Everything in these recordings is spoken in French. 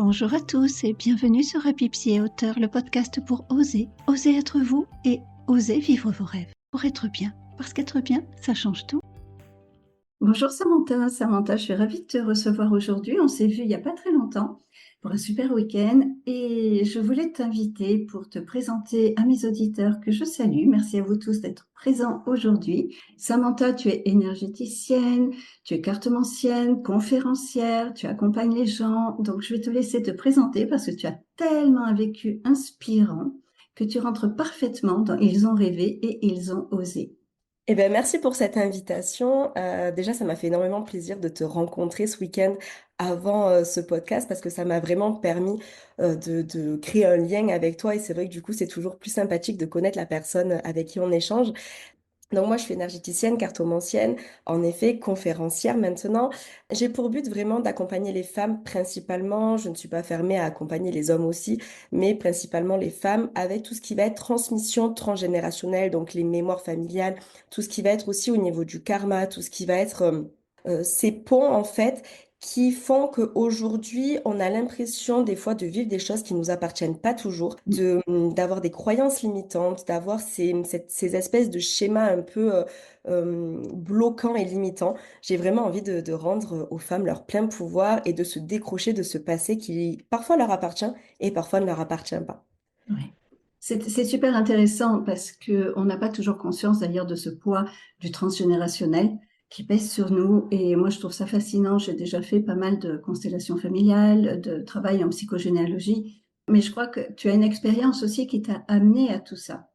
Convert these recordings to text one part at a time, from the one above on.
Bonjour à tous et bienvenue sur Happy Psy et Auteur, le podcast pour oser être vous et oser vivre vos rêves. Pour être bien, parce qu'être bien, ça change tout. Bonjour Samantha, je suis ravie de te recevoir aujourd'hui. On s'est vu il n'y a pas très longtemps pour un super week-end et je voulais t'inviter pour te présenter à mes auditeurs que je salue. Merci à vous tous d'être présents aujourd'hui. Samantha, tu es énergéticienne, tu es cartomancienne, conférencière, tu accompagnes les gens. Donc je vais te laisser te présenter parce que tu as tellement un vécu inspirant que tu rentres parfaitement dans Ils ont rêvé et ils ont osé. Eh ben, merci pour cette invitation. Déjà, ça m'a fait énormément plaisir de te rencontrer ce week-end avant ce podcast parce que ça m'a vraiment permis de créer un lien avec toi et c'est vrai que du coup, c'est toujours plus sympathique de connaître la personne avec qui on échange. Donc moi, je suis énergéticienne, cartomancienne, en effet, conférencière maintenant. J'ai pour but vraiment d'accompagner les femmes principalement. Je ne suis pas fermée à accompagner les hommes aussi, mais principalement les femmes avec tout ce qui va être transmission transgénérationnelle, donc les mémoires familiales, tout ce qui va être aussi au niveau du karma, tout ce qui va être ces ponts en fait qui font qu'aujourd'hui, on a l'impression des fois de vivre des choses qui nous appartiennent pas toujours, d'avoir des croyances limitantes, d'avoir ces espèces de schémas un peu bloquants et limitants. J'ai vraiment envie de rendre aux femmes leur plein pouvoir et de se décrocher de ce passé qui parfois leur appartient et parfois ne leur appartient pas. Ouais. C'est super intéressant parce que on n'a pas toujours conscience d'ailleurs de ce poids du transgénérationnel qui pèse sur nous. Et moi, je trouve ça fascinant. J'ai déjà fait pas mal de constellations familiales, de travail en psychogénéalogie. Mais je crois que tu as une expérience aussi qui t'a amené à tout ça.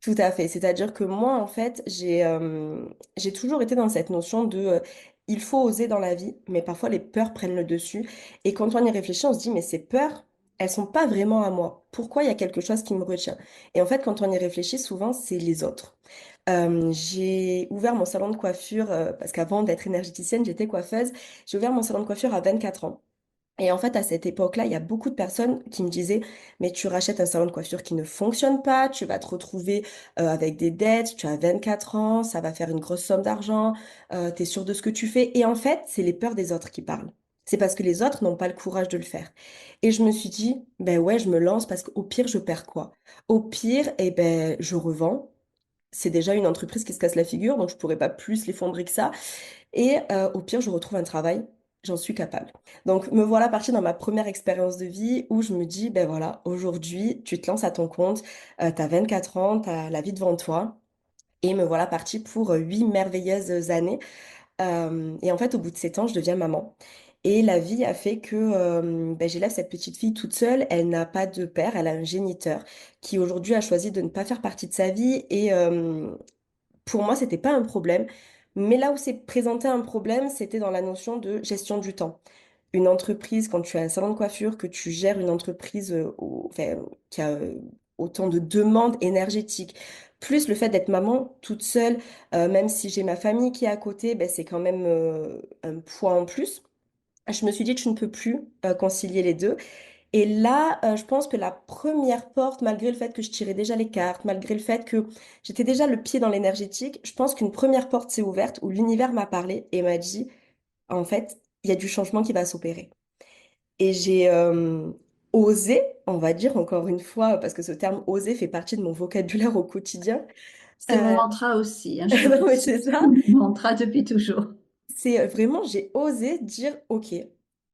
Tout à fait. C'est-à-dire que moi, en fait, j'ai toujours été dans cette notion de il faut oser dans la vie, mais parfois les peurs prennent le dessus. Et quand on y réfléchit, on se dit, mais ces peurs, elles sont pas vraiment à moi. Pourquoi il y a quelque chose qui me retient? Et en fait, quand on y réfléchit, souvent, c'est les autres. J'ai ouvert mon salon de coiffure, parce qu'avant d'être énergéticienne, j'étais coiffeuse. J'ai ouvert mon salon de coiffure à 24 ans. Et en fait, à cette époque-là, il y a beaucoup de personnes qui me disaient, mais tu rachètes un salon de coiffure qui ne fonctionne pas, tu vas te retrouver avec des dettes, tu as 24 ans, ça va faire une grosse somme d'argent, tu es sûr de ce que tu fais. Et en fait, c'est les peurs des autres qui parlent. C'est parce que les autres n'ont pas le courage de le faire. Et je me suis dit, ben ouais, je me lance parce qu'au pire, je perds quoi? Au pire, eh ben, je revends. C'est déjà une entreprise qui se casse la figure, donc je pourrais pas plus l'effondrer que ça. Et au pire, je retrouve un travail, j'en suis capable. Donc me voilà partie dans ma première expérience de vie où je me dis, ben voilà, aujourd'hui, tu te lances à ton compte, tu as 24 ans, tu as la vie devant toi. Et me voilà partie pour 8 merveilleuses années. Et en fait, au bout de 7 ans, je deviens maman. Et la vie a fait que ben, j'élève cette petite fille toute seule. Elle n'a pas de père, elle a un géniteur qui aujourd'hui a choisi de ne pas faire partie de sa vie. Et pour moi, c'était pas un problème. Mais là où s'est présenté un problème, c'était dans la notion de gestion du temps. Une entreprise, quand tu as un salon de coiffure, que tu gères une entreprise enfin, qui a autant de demandes énergétiques, plus le fait d'être maman toute seule, même si j'ai ma famille qui est à côté, ben, c'est quand même un poids en plus. Je me suis dit que je ne peux plus concilier les deux. Et là, je pense que la première porte, malgré le fait que je tirais déjà les cartes, malgré le fait que j'étais déjà le pied dans l'énergétique, je pense qu'une première porte s'est ouverte où l'univers m'a parlé et m'a dit, en fait, il y a du changement qui va s'opérer. Et j'ai osé, on va dire encore une fois, parce que ce terme oser fait partie de mon vocabulaire au quotidien. C'est mon mantra aussi, hein, je te Non, mais rassure. c'est ça. Mon mantra depuis toujours. C'est vraiment, j'ai osé dire, OK,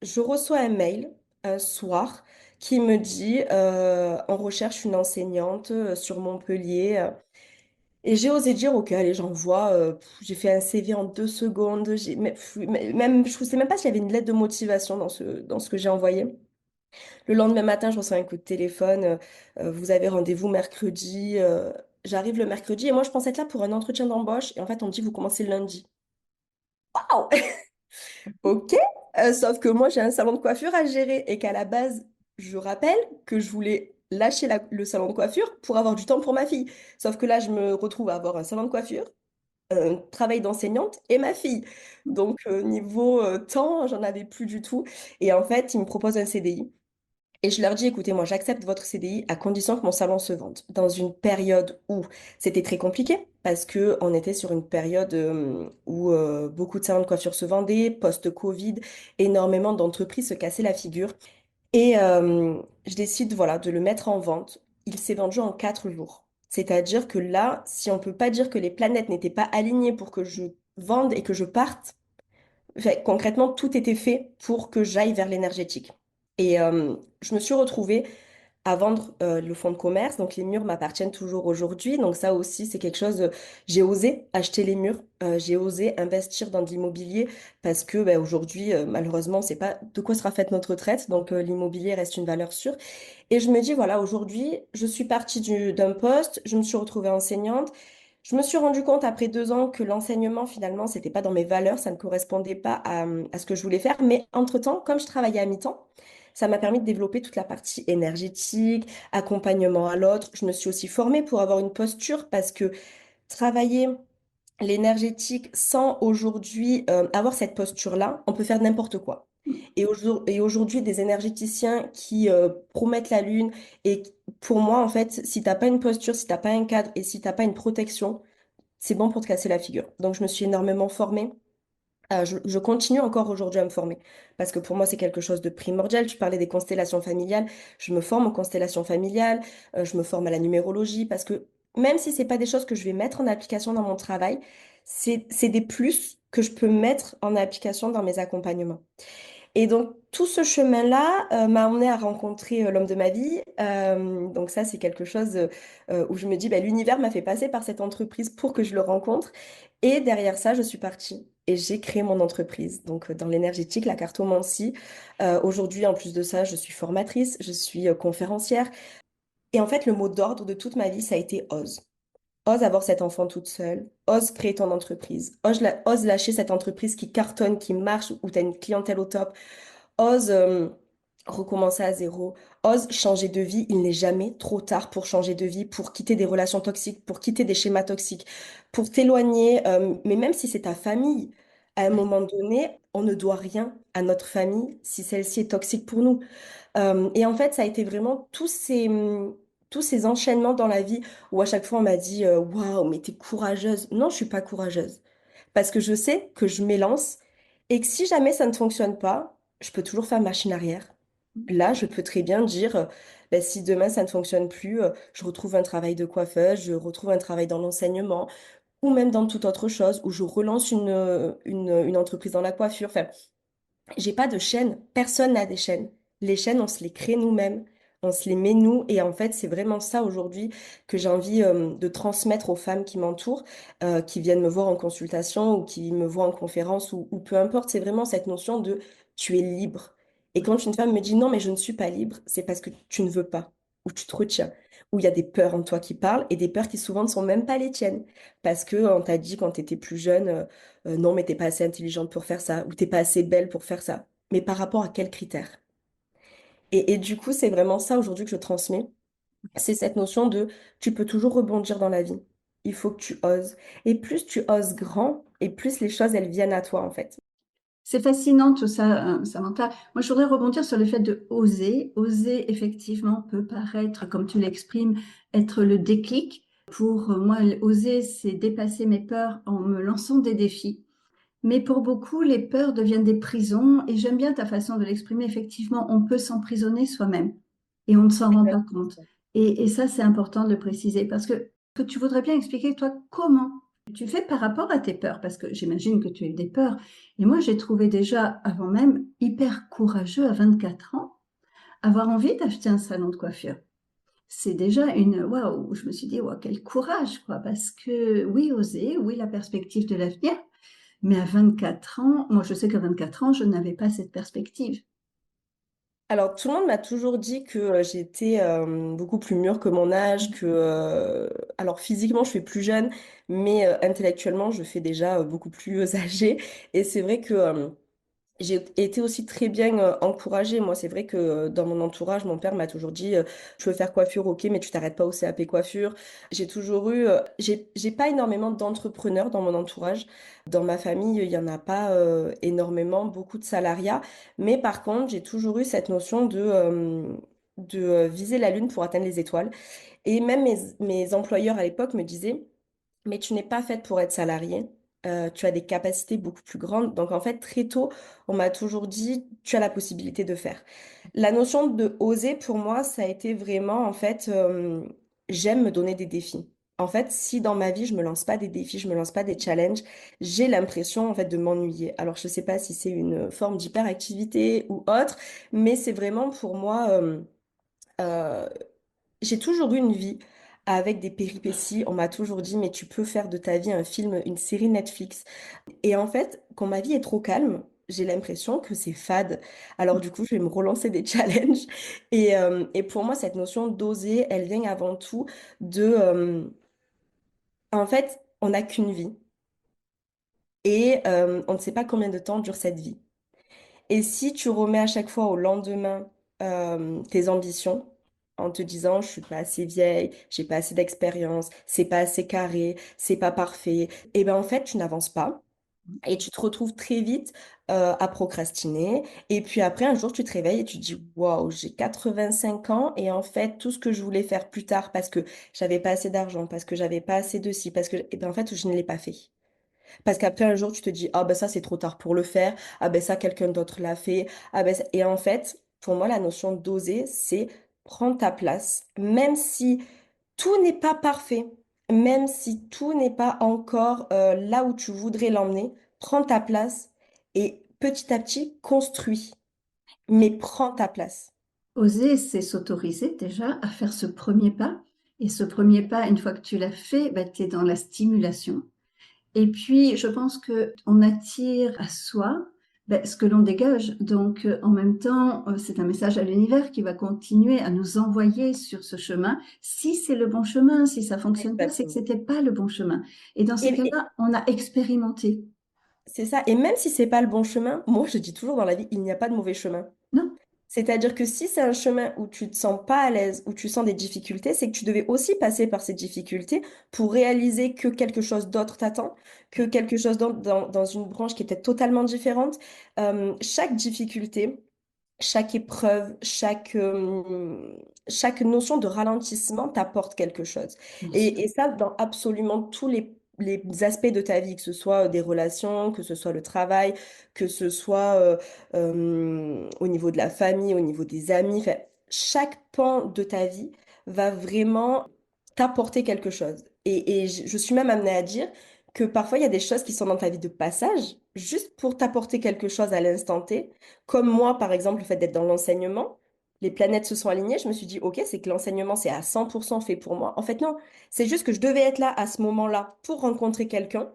je reçois un mail un soir qui me dit, on recherche une enseignante sur Montpellier. Et j'ai osé dire, OK, allez, j'envoie. J'ai fait un CV en 2 secondes. Même, je ne sais même pas s'il y avait une lettre de motivation dans ce que j'ai envoyé. Le lendemain matin, je reçois un coup de téléphone. Vous avez rendez-vous mercredi. J'arrive le mercredi et moi, je pensais être là pour un entretien d'embauche. Et en fait, on me dit, vous commencez le lundi. Waouh! Ok, sauf que moi j'ai un salon de coiffure à gérer et qu'à la base, je rappelle que je voulais lâcher le salon de coiffure pour avoir du temps pour ma fille. Sauf que là, je me retrouve à avoir un salon de coiffure, un travail d'enseignante et ma fille. Donc niveau temps, j'en avais plus du tout. Et en fait, ils me proposent un CDI. Et je leur dis, écoutez, moi, j'accepte votre CDI à condition que mon salon se vende. Dans une période où c'était très compliqué, parce que on était sur une période où beaucoup de salons de coiffure se vendaient, post-Covid, énormément d'entreprises se cassaient la figure. Et je décide, voilà, de le mettre en vente. Il s'est vendu en 4 jours. C'est-à-dire que là, si on peut pas dire que les planètes n'étaient pas alignées pour que je vende et que je parte, enfin, concrètement, tout était fait pour que j'aille vers l'énergétique. Et je me suis retrouvée à vendre le fonds de commerce. Donc les murs m'appartiennent toujours aujourd'hui. Donc ça aussi, c'est quelque chose, j'ai osé acheter les murs, j'ai osé investir dans de l'immobilier parce que ben, aujourd'hui, malheureusement, on ne sait pas de quoi sera faite notre retraite. Donc l'immobilier reste une valeur sûre. Et je me dis, voilà, aujourd'hui, je suis partie d'un poste, je me suis retrouvée enseignante. Je me suis rendu compte après 2 ans que l'enseignement, finalement, c'était pas dans mes valeurs, ça ne correspondait pas à ce que je voulais faire. Mais entre-temps, comme je travaillais à mi-temps, ça m'a permis de développer toute la partie énergétique, accompagnement à l'autre. Je me suis aussi formée pour avoir une posture parce que travailler l'énergétique sans aujourd'hui avoir cette posture-là, on peut faire n'importe quoi. Et aujourd'hui, des énergéticiens qui promettent la lune, et pour moi, en fait, si t'as pas une posture, si t'as pas un cadre et si t'as pas une protection, c'est bon pour te casser la figure. Donc, je me suis énormément formée. Je continue encore aujourd'hui à me former parce que pour moi, c'est quelque chose de primordial. Tu parlais des constellations familiales. Je me forme aux constellations familiales, je me forme à la numérologie parce que même si c'est pas des choses que je vais mettre en application dans mon travail, c'est des plus que je peux mettre en application dans mes accompagnements. Et donc, tout ce chemin-là m'a amené à rencontrer l'homme de ma vie. Donc ça, c'est quelque chose où je me dis, bah, l'univers m'a fait passer par cette entreprise pour que je le rencontre. Et derrière ça, je suis partie et j'ai créé mon entreprise. Donc, dans l'énergétique, la cartomancie. Aujourd'hui, en plus de ça, je suis formatrice, je suis conférencière. Et en fait, le mot d'ordre de toute ma vie, ça a été ose. Ose avoir cet enfant toute seule, ose créer ton entreprise, ose lâcher cette entreprise qui cartonne, qui marche, où tu as une clientèle au top. Ose recommencer à zéro, ose changer de vie. Il n'est jamais trop tard pour changer de vie, pour quitter des relations toxiques, pour quitter des schémas toxiques, pour t'éloigner. Mais même si c'est ta famille, à un moment donné, on ne doit rien à notre famille si celle-ci est toxique pour nous. Et en fait, ça a été vraiment tous ces enchaînements dans la vie où à chaque fois on m'a dit waouh, mais t'es courageuse. Non, je suis pas courageuse. Parce que je sais que je m'élance et que si jamais ça ne fonctionne pas, je peux toujours faire machine arrière. Là, je peux très bien dire ben, si demain ça ne fonctionne plus, je retrouve un travail de coiffeuse, je retrouve un travail dans l'enseignement ou même dans toute autre chose, où je relance une entreprise dans la coiffure. Enfin, j'ai pas de chaîne. Personne n'a des chaînes. Les chaînes, on se les crée nous-mêmes. On se les met nous. Et en fait, c'est vraiment ça aujourd'hui que j'ai envie de transmettre aux femmes qui m'entourent, qui viennent me voir en consultation ou qui me voient en conférence ou peu importe. C'est vraiment cette notion de tu es libre. Et quand une femme me dit non, mais je ne suis pas libre, c'est parce que tu ne veux pas ou tu te retiens. Ou il y a des peurs en toi qui parlent et des peurs qui souvent ne sont même pas les tiennes. Parce que on t'a dit quand tu étais plus jeune, non, mais t'es pas assez intelligente pour faire ça, ou t'es pas assez belle pour faire ça. Mais par rapport à quels critères? Et du coup, c'est vraiment ça aujourd'hui que je transmets. C'est cette notion de tu peux toujours rebondir dans la vie. Il faut que tu oses. Et plus tu oses grand, et plus les choses, elles viennent à toi, en fait. C'est fascinant tout ça, Samantha. Moi, je voudrais rebondir sur le fait de oser. Oser, effectivement, peut paraître, comme tu l'exprimes, être le déclic. Pour moi, oser, c'est dépasser mes peurs en me lançant des défis. Mais pour beaucoup, les peurs deviennent des prisons. Et j'aime bien ta façon de l'exprimer. Effectivement, on peut s'emprisonner soi-même et on ne s'en rend pas Exactement compte. ça. Et ça, c'est important de le préciser parce que tu voudrais bien expliquer, toi, comment tu fais par rapport à tes peurs, parce que j'imagine que tu as eu des peurs. Et moi, j'ai trouvé déjà, avant même, hyper courageux à 24 ans, avoir envie d'acheter un salon de coiffure. C'est déjà une waouh, je me suis dit, waouh, quel courage, quoi, parce que oui, oser, oui, la perspective de l'avenir, mais à 24 ans, moi, je sais qu'à 24 ans, je n'avais pas cette perspective. Alors, tout le monde m'a toujours dit que j'étais beaucoup plus mûre que mon âge, alors physiquement, je suis plus jeune, mais intellectuellement, je fais déjà beaucoup plus âgée. Et c'est vrai que j'ai été aussi très bien encouragée. Moi, c'est vrai que dans mon entourage, mon père m'a toujours dit tu veux faire coiffure, ok, mais tu t'arrêtes pas au CAP coiffure. J'ai toujours eu, j'ai pas énormément d'entrepreneurs dans mon entourage. Dans ma famille, il y en a pas énormément, beaucoup de salariats. Mais par contre, j'ai toujours eu cette notion de viser la lune pour atteindre les étoiles. Et même mes employeurs à l'époque me disaient, mais tu n'es pas faite pour être salariée. tu as des capacités beaucoup plus grandes. Donc en fait, très tôt, on m'a toujours dit, tu as la possibilité de faire. La notion de oser, pour moi, ça a été vraiment, en fait, j'aime me donner des défis. En fait, si dans ma vie, je me lance pas des défis, je me lance pas des challenges, j'ai l'impression, en fait, de m'ennuyer. Alors, je sais pas si c'est une forme d'hyperactivité ou autre, mais c'est vraiment pour moi, euh, j'ai toujours eu une vie avec des péripéties. On m'a toujours dit, mais tu peux faire de ta vie un film, une série Netflix. Et en fait, quand ma vie est trop calme, j'ai l'impression que c'est fade. Alors du coup, je vais me relancer des challenges. Et pour moi, cette notion d'oser, elle vient avant tout de... en fait, on n'a qu'une vie. Et on ne sait pas combien de temps dure cette vie. Et si tu remets à chaque fois au lendemain tes ambitions, en te disant, je suis pas assez vieille, j'ai pas assez d'expérience, c'est pas assez carré, c'est pas parfait, et ben en fait, tu n'avances pas. Et tu te retrouves très vite à procrastiner. Et puis après, un jour, tu te réveilles et tu te dis, waouh, j'ai 85 ans et en fait, tout ce que je voulais faire plus tard parce que j'avais pas assez d'argent, parce que j'avais pas assez de ci, parce que, et ben en fait, je ne l'ai pas fait. Parce qu'après, un jour, tu te dis, ah ben ça, c'est trop tard pour le faire. Ah ben ça, quelqu'un d'autre l'a fait. Ah ben Et en fait, pour moi, la notion d'oser, c'est prendre ta place, même si tout n'est pas parfait, même si tout n'est pas encore là où tu voudrais l'emmener, prends ta place et petit à petit construis, mais prends ta place. Oser, c'est s'autoriser déjà à faire ce premier pas. Et ce premier pas, une fois que tu l'as fait, bah, tu es dans la stimulation. Et puis, je pense que on attire à soi ce que l'on dégage. Donc, en même temps, c'est un message à l'univers qui va continuer à nous envoyer sur ce chemin. Si c'est le bon chemin, si ça fonctionne pas, c'est que Exactement. c'était pas le bon chemin. Et dans ces Et cas-là, on a expérimenté. c'est ça. Et même si c'est pas le bon chemin, moi je dis toujours dans la vie, il n'y a pas de mauvais chemin. Non, C'est-à-dire que si c'est un chemin où tu te sens pas à l'aise, où tu sens des difficultés, c'est que tu devais aussi passer par ces difficultés pour réaliser que quelque chose d'autre t'attend, que quelque chose d'autre dans une branche qui était totalement différente. Chaque difficulté, chaque épreuve, chaque notion de ralentissement t'apporte quelque chose. bien sûr. Et ça, dans absolument tous les aspects de ta vie, que ce soit des relations, que ce soit le travail, que ce soit au niveau de la famille, au niveau des amis, enfin, chaque pan de ta vie va vraiment t'apporter quelque chose. Et je suis même amenée à dire que parfois, il y a des choses qui sont dans ta vie de passage, juste pour t'apporter quelque chose à l'instant T. Comme moi, par exemple, le fait d'être dans l'enseignement, les planètes se sont alignées, je me suis dit, OK, c'est que l'enseignement, c'est à 100% fait pour moi. En fait, non, c'est juste que je devais être là à ce moment-là pour rencontrer quelqu'un.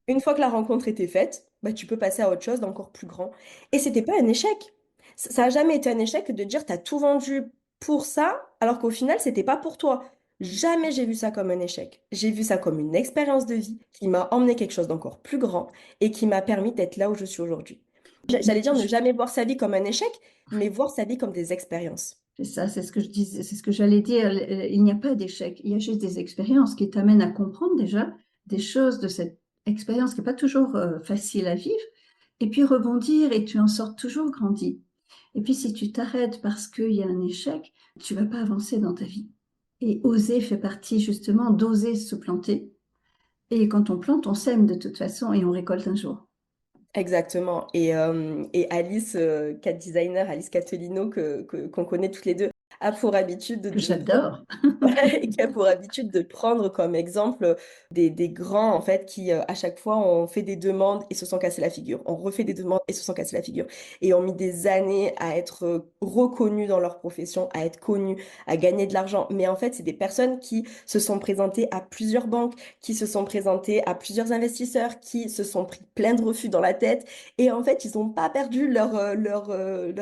Une fois que la rencontre était faite, bah, tu peux passer à autre chose d'encore plus grand. Et c'était pas un échec. Ça a jamais été un échec de dire, tu as tout vendu pour ça, alors qu'au final, c'était pas pour toi. Jamais j'ai vu ça comme un échec. J'ai vu ça comme une expérience de vie qui m'a emmené quelque chose d'encore plus grand et qui m'a permis d'être là où je suis aujourd'hui. J'allais dire ne jamais voir sa vie comme un échec, mais voir sa vie comme des expériences. C'est ça, c'est ce que je disais, c'est ce que j'allais dire. Il n'y a pas d'échec, il y a juste des expériences qui t'amènent à comprendre déjà des choses de cette expérience qui n'est pas toujours facile à vivre, et puis rebondir et tu en sors toujours grandi. Et puis si tu t'arrêtes parce qu'il y a un échec, tu vas pas avancer dans ta vie. Et oser fait partie justement d'oser se planter. Et quand on plante, on sème de toute façon et on récolte un jour. Exactement. Et Alice, cat designer, Alice Cattelino, qu'on connaît toutes les deux, a pour habitude Que de prendre j'adore. et qui a pour habitude de prendre comme exemple des grands, en fait, qui, à chaque fois, ont fait des demandes et se sont cassés la figure. On refait des demandes et se sont cassés la figure. Et ont mis des années à être reconnus dans leur profession, à être connus, à gagner de l'argent. Mais en fait, c'est des personnes qui se sont présentées à plusieurs banques, qui se sont présentées à plusieurs investisseurs, qui se sont pris plein de refus dans la tête. Et en fait, ils n'ont pas perdu leur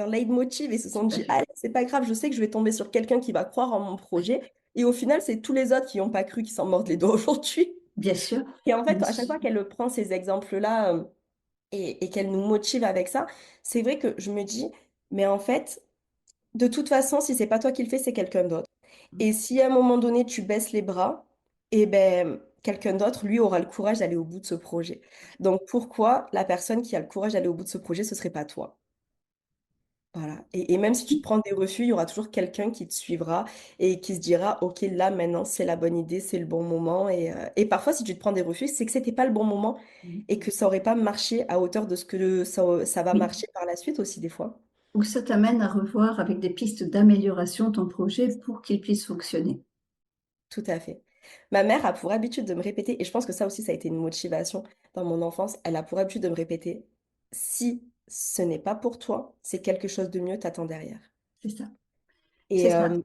leitmotiv et se sont Tout à dit, fait. allez, c'est pas grave, je sais que je vais tomber sur quelqu'un qui va croire en mon projet. Et au final, c'est tous les autres qui n'ont pas cru qui s'en mordent les doigts aujourd'hui. Bien sûr. Et en fait, Bien à chaque sûr. fois qu'elle prend ces exemples-là et qu'elle nous motive avec ça, c'est vrai que je me dis, mais en fait, de toute façon, si c'est pas toi qui le fais, c'est quelqu'un d'autre. Et si à un moment donné, tu baisses les bras, eh ben, quelqu'un d'autre, lui, aura le courage d'aller au bout de ce projet. Donc pourquoi la personne qui a le courage d'aller au bout de ce projet, ce serait pas toi? Voilà. Et même si tu te prends des refus, il y aura toujours quelqu'un qui te suivra et qui se dira, OK, là, maintenant, c'est la bonne idée, c'est le bon moment. Et parfois, si tu te prends des refus, c'est que c'était pas le bon moment Oui. et que ça aurait pas marché à hauteur de ce que ça va Oui. marcher par la suite aussi, des fois. Ou ça t'amène à revoir avec des pistes d'amélioration ton projet pour qu'il puisse fonctionner. Tout à fait. Ma mère a pour habitude de me répéter, et je pense que ça aussi, ça a été une motivation dans mon enfance, elle a pour habitude de me répéter, si ce n'est pas pour toi, c'est quelque chose de mieux t'attend derrière. C'est ça. C'est Et, ça. euh,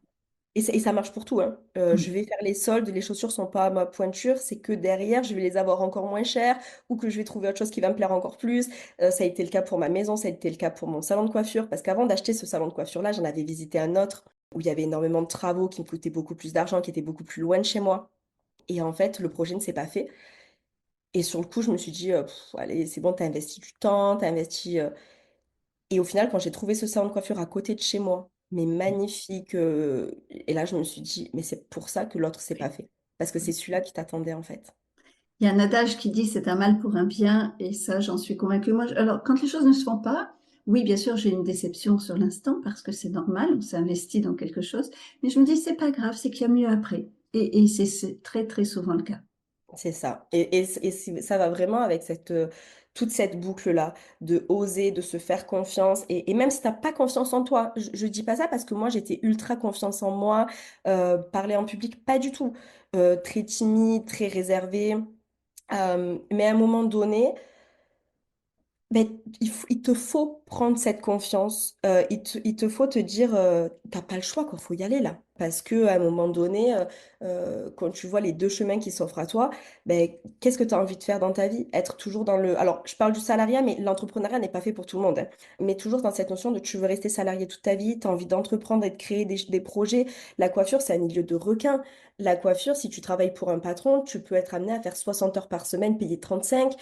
et ça marche pour tout, hein. Je Oui. vais faire les soldes, les chaussures sont pas à ma pointure, c'est que derrière, je vais les avoir encore moins chères ou que je vais trouver autre chose qui va me plaire encore plus. Ça a été le cas pour ma maison, ça a été le cas pour mon salon de coiffure, parce qu'avant d'acheter ce salon de coiffure-là, j'en avais visité un autre où il y avait énormément de travaux qui me coûtaient beaucoup plus d'argent, qui étaient beaucoup plus loin de chez moi. Et en fait, le projet ne s'est pas fait. Et sur le coup, je me suis dit, allez, c'est bon, t'as investi du temps, t'as investi. Et au final, quand j'ai trouvé ce salon de coiffure à côté de chez moi, mais magnifique, et là, je me suis dit, mais c'est pour ça que l'autre s'est pas fait. Parce que c'est celui-là qui t'attendait, en fait. Il y a un adage qui dit c'est un mal pour un bien, et ça, j'en suis convaincue. Moi, alors, quand les choses ne se font pas, oui, bien sûr, j'ai une déception sur l'instant parce que c'est normal, on s'est investi dans quelque chose, mais je me dis c'est pas grave, c'est qu'il y a mieux après. Et c'est très, très souvent le cas. C'est ça. Ça va vraiment avec toute cette boucle-là de oser, de se faire confiance. Et même si tu n'as pas confiance en toi, je dis pas ça parce que moi, j'étais ultra confiance en moi, parler en public, pas du tout. Très timide, très réservée. Mais à un moment donné, ben, il te faut prendre cette confiance. Il te faut te dire, t'as pas le choix, quoi. Faut y aller là. Parce que à un moment donné, quand tu vois les deux chemins qui s'offrent à toi, ben, qu'est-ce que tu as envie de faire dans ta vie? Être toujours dans le... Alors, je parle du salariat, mais l'entrepreneuriat n'est pas fait pour tout le monde, hein. Mais toujours dans cette notion de tu veux rester salarié toute ta vie, tu as envie d'entreprendre et de créer des projets. La coiffure, c'est un milieu de requins. La coiffure, si tu travailles pour un patron, tu peux être amené à faire 60 heures par semaine, payer 35.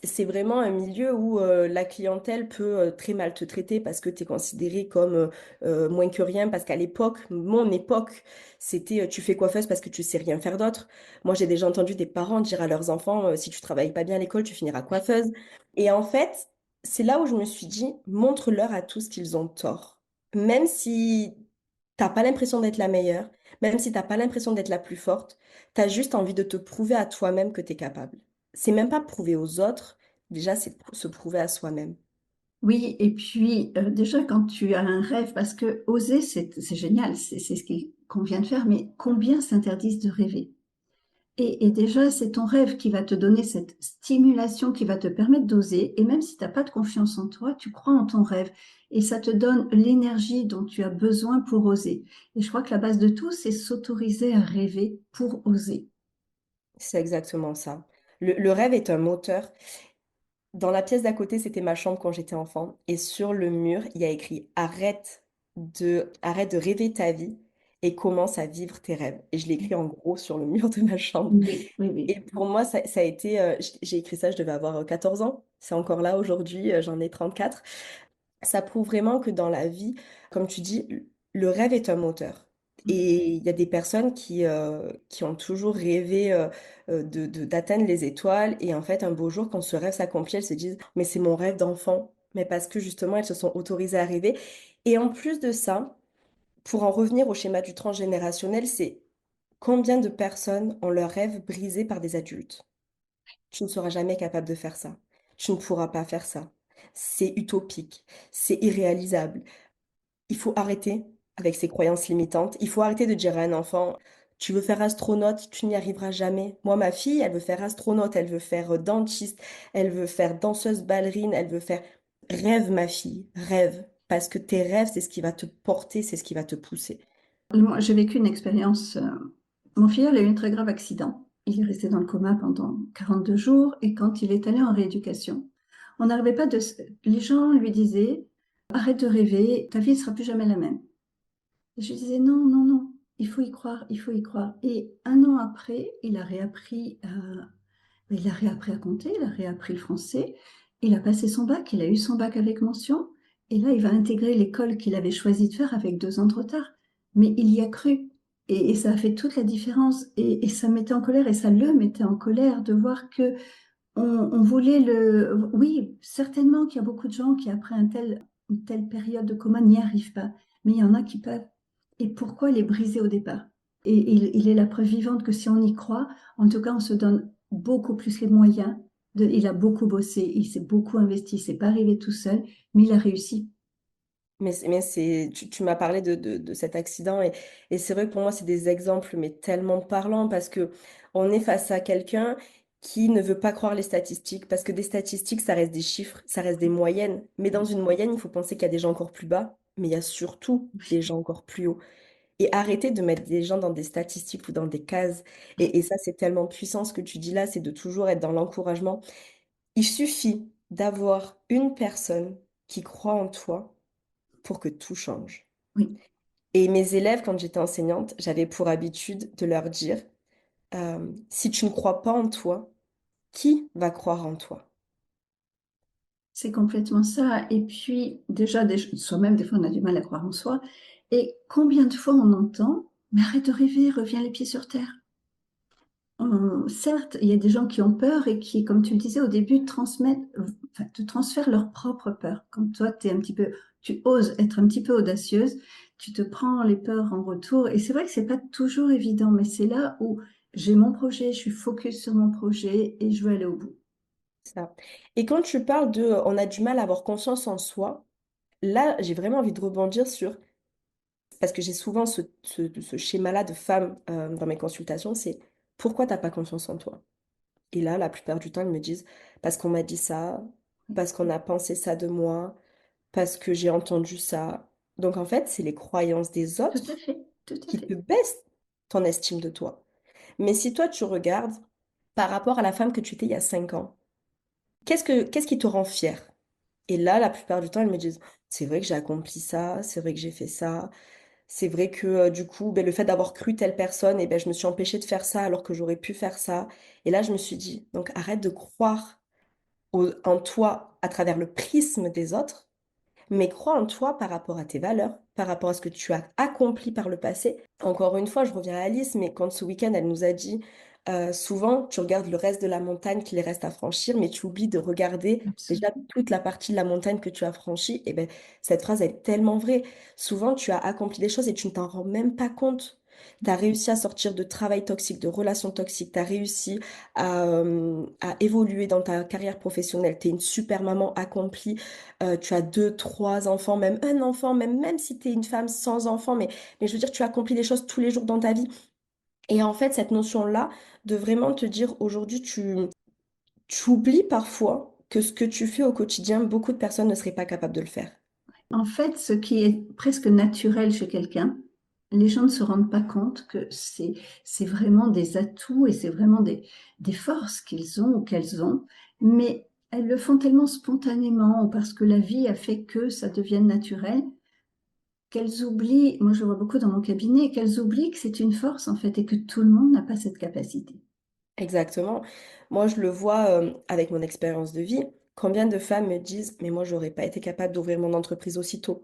C'est vraiment un milieu où la clientèle peut très mal te traiter parce que tu es considéré comme moins que rien. Parce qu'à l'époque, mon époque, c'était tu fais coiffeuse parce que tu sais rien faire d'autre. Moi, j'ai déjà entendu des parents dire à leurs enfants si tu travailles pas bien à l'école, tu finiras coiffeuse. Et en fait, c'est là où je me suis dit, montre-leur à tous qu'ils ont tort. Même si t'as pas l'impression d'être la meilleure, même si t'as pas l'impression d'être la plus forte, t'as juste envie de te prouver à toi-même que t'es capable. C'est même pas prouver aux autres, déjà c'est se prouver à soi-même. Oui, et puis déjà quand tu as un rêve, parce que oser, c'est génial, c'est ce qu'on vient de faire, mais combien s'interdisent de rêver? Et déjà, c'est ton rêve qui va te donner cette stimulation qui va te permettre d'oser. Et même si tu n'as pas de confiance en toi, tu crois en ton rêve. Et ça te donne l'énergie dont tu as besoin pour oser. Et je crois que la base de tout, c'est s'autoriser à rêver pour oser. C'est exactement ça. Le rêve est un moteur. Dans la pièce d'à côté, c'était ma chambre quand j'étais enfant. Et sur le mur, il y a écrit arrête de rêver ta vie et commence à vivre tes rêves. Et je l'ai écrit en gros sur le mur de ma chambre. Oui, oui, oui. Et pour moi, ça a été. J'ai écrit ça, je devais avoir 14 ans. C'est encore là aujourd'hui, j'en ai 34. Ça prouve vraiment que dans la vie, comme tu dis, le rêve est un moteur. Et il y a des personnes qui ont toujours rêvé d'atteindre les étoiles. Et en fait, un beau jour, quand ce rêve s'accomplit, elles se disent, mais c'est mon rêve d'enfant. Mais parce que justement, elles se sont autorisées à rêver. Et en plus de ça, pour en revenir au schéma du transgénérationnel, c'est combien de personnes ont leur rêve brisé par des adultes? Tu ne seras jamais capable de faire ça. Tu ne pourras pas faire ça. C'est utopique. C'est irréalisable. Il faut arrêter avec ces croyances limitantes. Il faut arrêter de dire à un enfant, tu veux faire astronaute, tu n'y arriveras jamais. Moi, ma fille, elle veut faire astronaute, elle veut faire dentiste, elle veut faire danseuse ballerine, elle veut faire... Rêve, ma fille, rêve. Parce que tes rêves, c'est ce qui va te porter, c'est ce qui va te pousser. Moi, j'ai vécu une expérience. Mon filleul a eu un très grave accident. Il est resté dans le coma pendant 42 jours et quand il est allé en rééducation, on n'arrivait pas de... Les gens lui disaient, arrête de rêver, ta vie ne sera plus jamais la même. Et je lui disais, non, non, non, il faut y croire, il faut y croire. Et un an après, il a réappris à compter, il a réappris le français, il a passé son bac, il a eu son bac avec mention, et là, il va intégrer l'école qu'il avait choisi de faire avec 2 ans de retard. Mais il y a cru, et ça a fait toute la différence, et ça me mettait en colère, et ça le mettait en colère de voir que on voulait le... Oui, certainement qu'il y a beaucoup de gens qui, après un tel une telle période de coma n'y arrivent pas. Mais il y en a qui peuvent. Et pourquoi les briser au départ? Et il est la preuve vivante que si on y croit, en tout cas, on se donne beaucoup plus les moyens. Il a beaucoup bossé, il s'est beaucoup investi, c'est pas arrivé tout seul, mais il a réussi. Tu m'as parlé de cet accident et c'est vrai que pour moi, c'est des exemples, mais tellement parlants parce que on est face à quelqu'un qui ne veut pas croire les statistiques parce que des statistiques, ça reste des chiffres, ça reste des moyennes. Mais dans une moyenne, il faut penser qu'il y a des gens encore plus bas, mais il y a surtout des gens encore plus hauts. Et arrêter de mettre des gens dans des statistiques ou dans des cases. Et ça, c'est tellement puissant ce que tu dis là, c'est de toujours être dans l'encouragement. Il suffit d'avoir une personne qui croit en toi pour que tout change. Oui, Et mes élèves, quand j'étais enseignante, j'avais pour habitude de leur dire, si tu ne crois pas en toi, qui va croire en toi? c'est complètement ça. Et puis, déjà, soi-même, des fois, on a du mal à croire en soi. Et combien de fois on entend, mais arrête de rêver, reviens les pieds sur terre. Certes, il y a des gens qui ont peur et qui, comme tu le disais au début, enfin, te transfèrent leur propre peur. Comme toi, tu oses être un petit peu audacieuse, tu te prends les peurs en retour. Et c'est vrai que c'est pas toujours évident, mais c'est là où j'ai mon projet, je suis focus sur mon projet et je veux aller au bout. Ça. Et quand tu parles de on a du mal à avoir confiance en soi, là, j'ai vraiment envie de rebondir sur, parce que j'ai souvent ce schéma-là de femmes dans mes consultations, c'est pourquoi t'as pas confiance en toi? Et là, la plupart du temps, ils me disent parce qu'on m'a dit ça, parce qu'on a pensé ça de moi, parce que j'ai entendu ça. Donc en fait, c'est les croyances des Tout à autres fait, tout à qui te fait. baissent ton estime de toi. Mais si toi, tu regardes par rapport à la femme que tu étais il y a 5 ans, qu'est-ce qui te rend fière? Et là, la plupart du temps, elles me disent, c'est vrai que j'ai accompli ça, c'est vrai que j'ai fait ça, c'est vrai que du coup, ben, le fait d'avoir cru telle personne, et ben, je me suis empêchée de faire ça alors que j'aurais pu faire ça. Et là, je me suis dit, donc arrête de croire en toi à travers le prisme des autres, mais crois en toi par rapport à tes valeurs, par rapport à ce que tu as accompli par le passé. Encore une fois, je reviens à Alice, mais quand ce week-end, elle nous a dit, souvent, tu regardes le reste de la montagne qui les reste à franchir, mais tu oublies de regarder déjà Absolument. toute la partie de la montagne que tu as franchie. Et ben, cette phrase, elle est tellement vraie. Souvent, tu as accompli des choses et tu ne t'en rends même pas compte. Tu as réussi à sortir de travail toxique, de relations toxiques, tu as réussi à évoluer dans ta carrière professionnelle, tu es une super maman accomplie, tu as deux, trois enfants, même un enfant, même si tu es une femme sans enfant, mais je veux dire, tu accomplis des choses tous les jours dans ta vie. Et en fait, cette notion-là, de vraiment te dire aujourd'hui, tu oublies parfois que ce que tu fais au quotidien, beaucoup de personnes ne seraient pas capables de le faire. En fait, ce qui est presque naturel chez quelqu'un, les gens ne se rendent pas compte que c'est vraiment des atouts et c'est vraiment des forces qu'ils ont ou qu'elles ont, mais elles le font tellement spontanément ou parce que la vie a fait que ça devienne naturel qu'elles oublient, moi je vois beaucoup dans mon cabinet, qu'elles oublient que c'est une force en fait et que tout le monde n'a pas cette capacité. Exactement. Moi, je le vois avec mon expérience de vie. Combien de femmes me disent, mais moi, j'aurais pas été capable d'ouvrir mon entreprise aussitôt.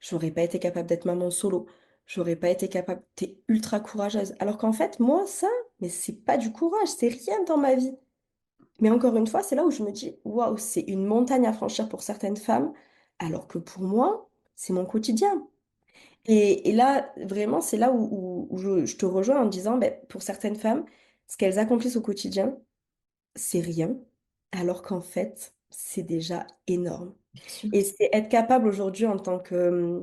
J'aurais pas été capable d'être maman solo. J'aurais pas été capable. T'es ultra courageuse. Alors qu'en fait, moi, ça, mais c'est pas du courage, c'est rien dans ma vie. Mais encore une fois, c'est là où je me dis, waouh, c'est une montagne à franchir pour certaines femmes, alors que pour moi, c'est mon quotidien. Et là, vraiment, c'est là où je te rejoins en disant, ben, pour certaines femmes, ce qu'elles accomplissent au quotidien, c'est rien, alors qu'en fait, c'est déjà énorme. Bien sûr. Et c'est être capable aujourd'hui en tant que...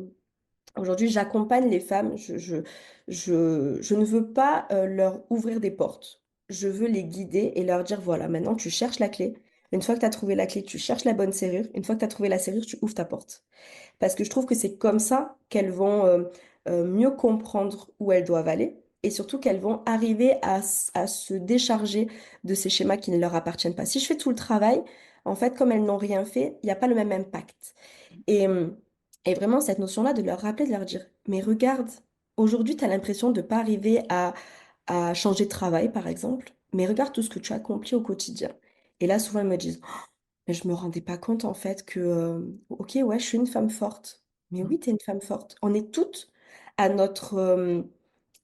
Aujourd'hui, j'accompagne les femmes. Je ne veux pas leur ouvrir des portes. Je veux les guider et leur dire, voilà, maintenant tu cherches la clé. Une fois que tu as trouvé la clé, tu cherches la bonne serrure. Une fois que tu as trouvé la serrure, tu ouvres ta porte. Parce que je trouve que c'est comme ça qu'elles vont mieux comprendre où elles doivent aller et surtout qu'elles vont arriver à se décharger de ces schémas qui ne leur appartiennent pas. Si je fais tout le travail, en fait, comme elles n'ont rien fait, il n'y a pas le même impact. Et, euh, et vraiment, cette notion-là, de leur rappeler, de leur dire, mais regarde, aujourd'hui, tu as l'impression de ne pas arriver à changer de travail, par exemple, mais regarde tout ce que tu as accompli au quotidien. Et là, souvent, elles me disent, mais je me rendais pas compte, en fait, que, ok, ouais, je suis une femme forte. Mais oui, tu es une femme forte. On est toutes à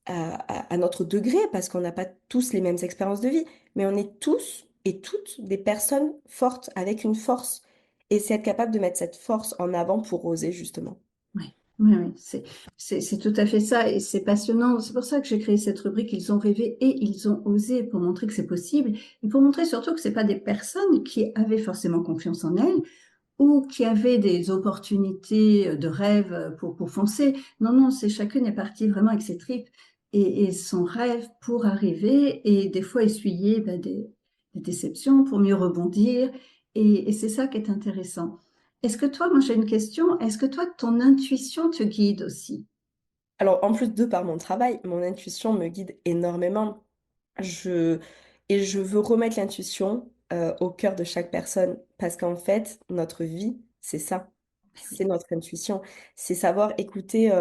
à notre degré, parce qu'on n'a pas tous les mêmes expériences de vie, mais on est tous et toutes des personnes fortes, avec une force. Et c'est être capable de mettre cette force en avant pour oser, justement. Oui, oui, oui, c'est tout à fait ça et c'est passionnant. C'est pour ça que j'ai créé cette rubrique. Ils ont rêvé et ils ont osé pour montrer que c'est possible et pour montrer surtout que c'est pas des personnes qui avaient forcément confiance en elles ou qui avaient des opportunités de rêve pour foncer. Non, non, c'est chacune est partie vraiment avec ses tripes et son rêve pour arriver et des fois essuyer des déceptions pour mieux rebondir. Et c'est ça qui est intéressant. Est-ce que toi, moi j'ai une question, est-ce que toi, ton intuition te guide aussi? Alors, en plus de par mon travail, mon intuition me guide énormément. Je... Et je veux remettre l'intuition au cœur de chaque personne parce qu'en fait, notre vie, c'est ça. C'est notre intuition. C'est savoir écouter.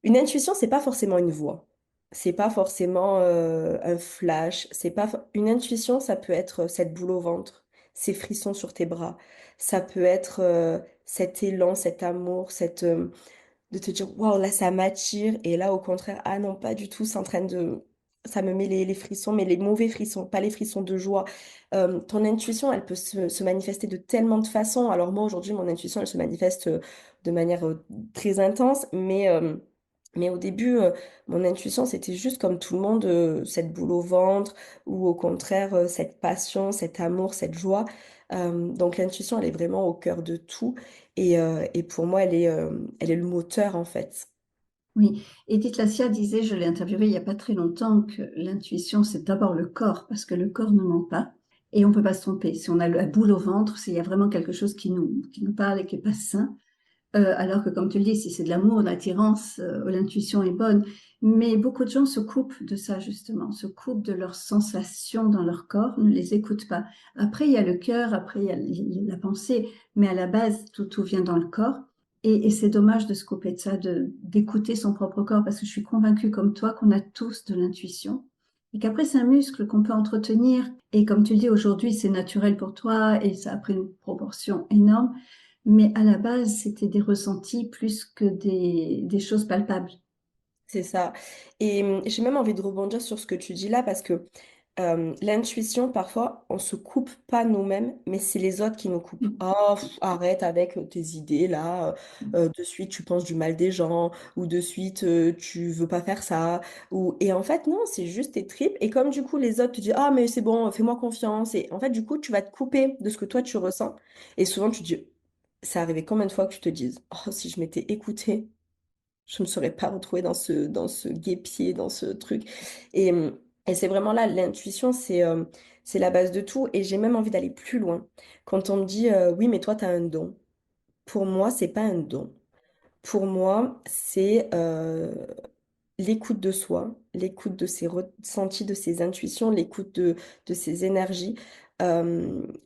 Une intuition, c'est pas forcément une voix. C'est pas forcément un flash. C'est pas une intuition, ça peut être cette boule au ventre, ces frissons sur tes bras. Ça peut être cet élan, cet amour, de te dire, waouh, là, ça m'attire. Et là, au contraire, ah non, pas du tout, c'est en train de. Ça me met les frissons, mais les mauvais frissons, pas les frissons de joie. Ton intuition, elle peut se manifester de tellement de façons. Alors, moi, aujourd'hui, mon intuition, elle se manifeste de manière très intense, mais au début, mon intuition, c'était juste comme tout le monde, cette boule au ventre, ou au contraire, cette passion, cet amour, cette joie. Donc, l'intuition, elle est vraiment au cœur de tout. Et pour moi, elle est le moteur, en fait. Oui, Edith Lassia disait, je l'ai interviewée il n'y a pas très longtemps, que l'intuition, c'est d'abord le corps, parce que le corps ne ment pas et on ne peut pas se tromper. Si on a la boule au ventre, c'est il y a vraiment quelque chose qui nous parle et qui n'est pas sain. Alors que, comme tu le dis, si c'est de l'amour, de l'attirance, l'intuition est bonne. Mais beaucoup de gens se coupent de ça, justement, se coupent de leurs sensations dans leur corps, ne les écoutent pas. Après, il y a le cœur, après, il y a la pensée, mais à la base, tout vient dans le corps. Et c'est dommage de se couper de ça, d'écouter son propre corps, parce que je suis convaincue, comme toi, qu'on a tous de l'intuition. Et qu'après, c'est un muscle qu'on peut entretenir. Et comme tu le dis, aujourd'hui, c'est naturel pour toi et ça a pris une proportion énorme. Mais à la base, c'était des ressentis plus que des choses palpables. C'est ça. Et j'ai même envie de rebondir sur ce que tu dis là, parce que l'intuition, parfois, on se coupe pas nous-mêmes, mais c'est les autres qui nous coupent. Oh, arrête avec tes idées là. De suite, tu penses du mal des gens, ou de suite, tu veux pas faire ça. Et en fait, non, c'est juste tes tripes. Et comme du coup, les autres te disent, ah, mais c'est bon, fais-moi confiance. Et en fait, du coup, tu vas te couper de ce que toi, tu ressens. Et souvent, tu te dis, ça arrivé combien de fois que tu te dises, oh, si je m'étais écoutée je ne me serais pas retrouvée dans ce guêpier, dans ce truc. Et, euh, et c'est vraiment là, l'intuition, c'est la base de tout. Et j'ai même envie d'aller plus loin. Quand on me dit, oui, mais toi, tu as un don. Pour moi, c'est pas un don. Pour moi, c'est l'écoute de soi, l'écoute de ses ressentis, de ses intuitions, l'écoute de ses énergies,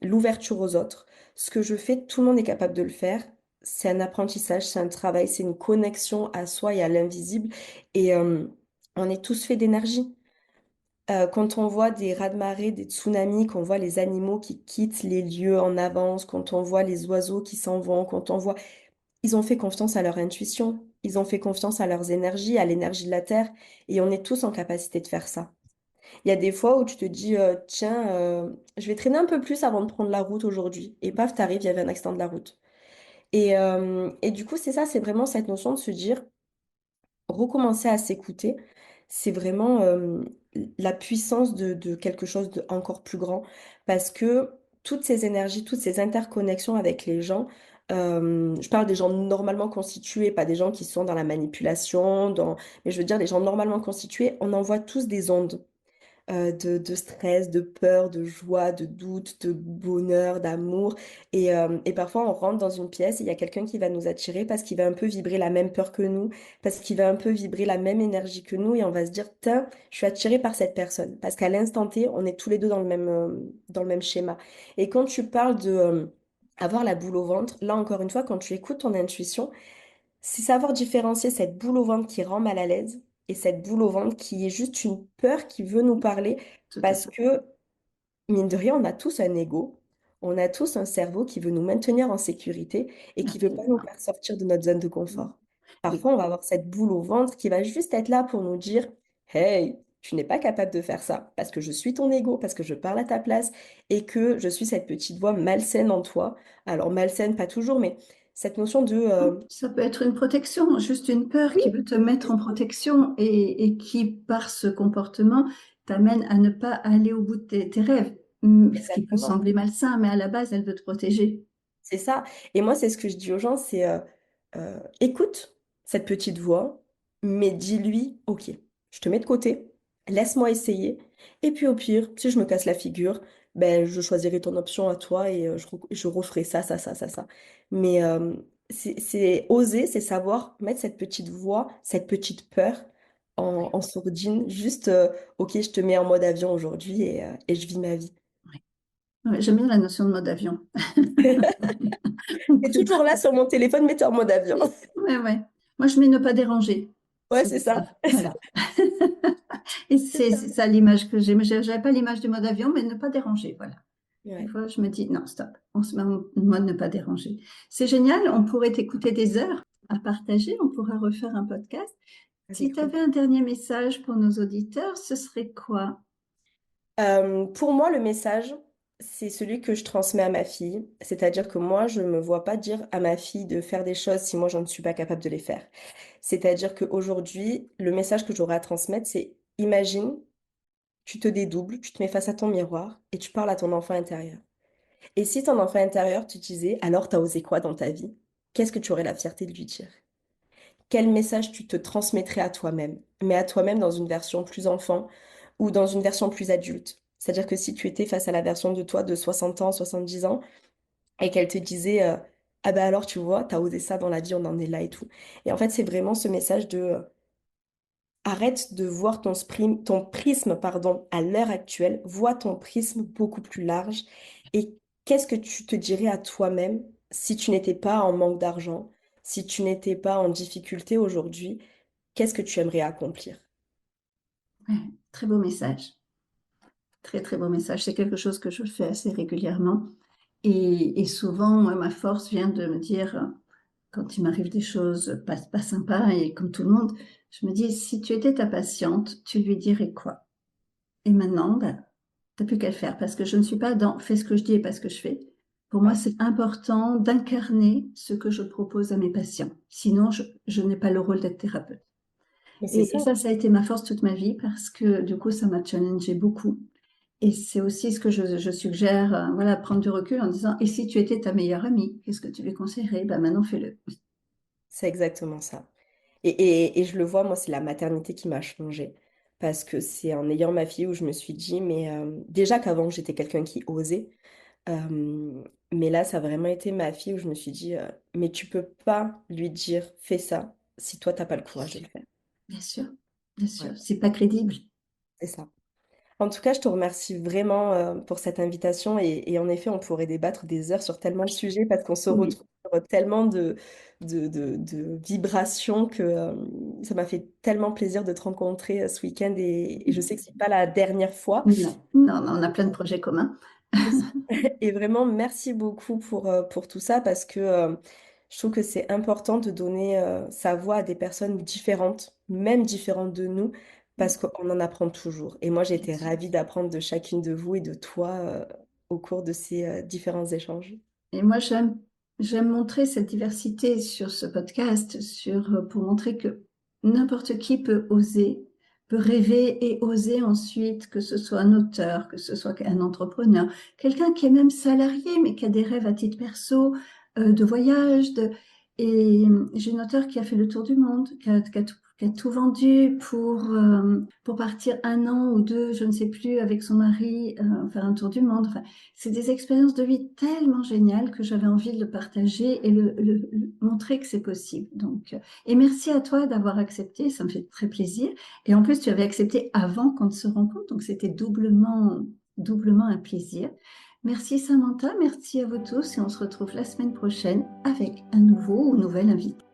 l'ouverture aux autres. Ce que je fais, tout le monde est capable de le faire. C'est un apprentissage, c'est un travail, c'est une connexion à soi et à l'invisible. Et on est tous faits d'énergie. Quand on voit des raz-de-marée, des tsunamis, qu'on voit les animaux qui quittent les lieux en avance, quand on voit les oiseaux qui s'en vont, quand on voit ils ont fait confiance à leur intuition, ils ont fait confiance à leurs énergies, à l'énergie de la Terre, et on est tous en capacité de faire ça. Il y a des fois où tu te dis, tiens, je vais traîner un peu plus avant de prendre la route aujourd'hui, et paf, t'arrives, il y avait un accident de la route. Et du coup, c'est ça, c'est vraiment cette notion de se dire, recommencer à s'écouter, c'est vraiment la puissance de quelque chose de encore plus grand. Parce que toutes ces énergies, toutes ces interconnexions avec les gens, je parle des gens normalement constitués, pas des gens qui sont dans la manipulation, mais je veux dire des gens normalement constitués, on envoie tous des ondes de stress, de peur, de joie, de doute, de bonheur, d'amour. Et parfois, on rentre dans une pièce et il y a quelqu'un qui va nous attirer parce qu'il va un peu vibrer la même peur que nous, parce qu'il va un peu vibrer la même énergie que nous et on va se dire, tiens, je suis attirée par cette personne. Parce qu'à l'instant T, on est tous les deux dans le même schéma. Et quand tu parles de avoir la boule au ventre, là encore une fois, quand tu écoutes ton intuition, c'est savoir différencier cette boule au ventre qui rend mal à l'aise et cette boule au ventre qui est juste une peur qui veut nous parler Tout à parce fait. que, mine de rien, on a tous un ego, on a tous un cerveau qui veut nous maintenir en sécurité et qui veut pas nous Absolument. faire sortir de notre zone de Mm. confort. Et Parfois, on va avoir cette boule au ventre qui va juste être là pour nous dire, Hey, tu n'es pas capable de faire ça parce que je suis ton ego, parce que je parle à ta place et que je suis cette petite voix malsaine en toi. Alors malsaine, pas toujours, mais cette notion de Ça peut être une protection, juste une peur oui, qui veut te mettre en protection et qui, par ce comportement, t'amène à ne pas aller au bout de tes rêves. Ce qui peut exactement. sembler malsain, mais à la base, elle veut te protéger. C'est ça. Et moi, c'est ce que je dis aux gens, c'est écoute cette petite voix, mais dis-lui, ok, je te mets de côté, laisse-moi essayer. Et puis au pire, si je me casse la figure, ben, je choisirai ton option à toi et je referai ça, ça, ça, ça, ça. Mais c'est oser, c'est savoir mettre cette petite voix, cette petite peur en sourdine. Juste, ok, je te mets en mode avion aujourd'hui et je vis ma vie. Ouais, j'aime bien la notion de mode avion. T'es toujours là sur mon téléphone, mais t'es en mode avion. Ouais, ouais. Moi, je mets ne pas déranger. Ouais, Ça, c'est ça. voilà. Et c'est ça l'image que j'ai. Mais j'avais pas l'image du mode avion, mais ne pas déranger. Voilà. Des Ouais, fois, je me dis, non, stop, on se met en mode ne pas déranger. C'est génial, on pourrait t'écouter des heures à partager, on pourrait refaire un podcast. Si avec tu plaisir. avais un dernier message pour nos auditeurs, ce serait quoi? Pour moi, le message, c'est celui que je transmets à ma fille. C'est-à-dire que moi, je ne me vois pas dire à ma fille de faire des choses si moi, je ne suis pas capable de les faire. C'est-à-dire qu'aujourd'hui, le message que j'aurais à transmettre, c'est imagine, tu te dédoubles, tu te mets face à ton miroir et tu parles à ton enfant intérieur. Et si ton enfant intérieur te disait, alors, t'as osé quoi dans ta vie? Qu'est-ce que tu aurais la fierté de lui dire? Quel message tu te transmettrais à toi-même, mais à toi-même dans une version plus enfant ou dans une version plus adulte. C'est-à-dire que si tu étais face à la version de toi de 60 ans, 70 ans, et qu'elle te disait ah ben alors tu vois, t'as osé ça dans la vie, on en est là et tout. Et en fait, c'est vraiment ce message de arrête de voir ton prisme pardon, à l'heure actuelle, vois ton prisme beaucoup plus large. Et qu'est-ce que tu te dirais à toi-même si tu n'étais pas en manque d'argent, si tu n'étais pas en difficulté aujourd'hui? Qu'est-ce que tu aimerais accomplir? Ouais, très beau message, très très beau message. C'est quelque chose que je fais assez régulièrement. Et souvent, moi, ma force vient de me dire, quand il m'arrive des choses pas sympas, et comme tout le monde, je me dis, si tu étais ta patiente, tu lui dirais quoi? Et maintenant, bah, t'as plus qu'à le faire parce que je ne suis pas dans fais ce que je dis et pas ce que je fais. Pour moi, Ouais, c'est important d'incarner ce que je propose à mes patients. Sinon, je n'ai pas le rôle d'être thérapeute. mais c'est Et ça. ça a été ma force toute ma vie parce que du coup, ça m'a challengé beaucoup. Et c'est aussi ce que je suggère, voilà, prendre du recul en disant, et si tu étais ta meilleure amie, qu'est-ce que tu lui conseillerais? Ben maintenant, fais-le. C'est exactement ça. Et je le vois, moi, c'est la maternité qui m'a changée. Parce que c'est en ayant ma fille où je me suis dit, mais déjà qu'avant, j'étais quelqu'un qui osait. Mais là, ça a vraiment été ma fille où je me suis dit, mais tu peux pas lui dire, fais ça, si toi, t'as pas le courage de le faire. Bien sûr, bien Ouais, sûr, c'est pas crédible. c'est ça. En tout cas, je te remercie vraiment pour cette invitation et en effet, on pourrait débattre des heures sur tellement de sujets parce qu'on se Oui. retrouve sur tellement de vibrations que ça m'a fait tellement plaisir de te rencontrer ce week-end et je sais que c'est pas la dernière fois. Non, non, non, on a plein de projets communs. Et vraiment, merci beaucoup pour tout ça parce que je trouve que c'est important de donner sa voix à des personnes différentes, même différentes de nous, parce qu'on en apprend toujours. Et moi, j'ai Bien été sûr. ravie d'apprendre de chacune de vous et de toi au cours de ces différents échanges. Et moi, j'aime montrer cette diversité sur ce podcast, pour montrer que n'importe qui peut oser, peut rêver et oser ensuite, que ce soit un auteur, que ce soit un entrepreneur, quelqu'un qui est même salarié, mais qui a des rêves à titre perso, de voyage. Et j'ai une auteure qui a fait le tour du monde, qui a tout vendu pour partir un an ou deux, je ne sais plus, avec son mari, faire un tour du monde. Enfin, c'est des expériences de vie tellement géniales que j'avais envie de le partager et montrer que c'est possible. Donc, et merci à toi d'avoir accepté, ça me fait très plaisir. Et en plus, tu avais accepté avant qu'on ne se rencontre, donc c'était doublement un plaisir. Merci Samantha, merci à vous tous et on se retrouve la semaine prochaine avec un nouveau ou nouvelle invité.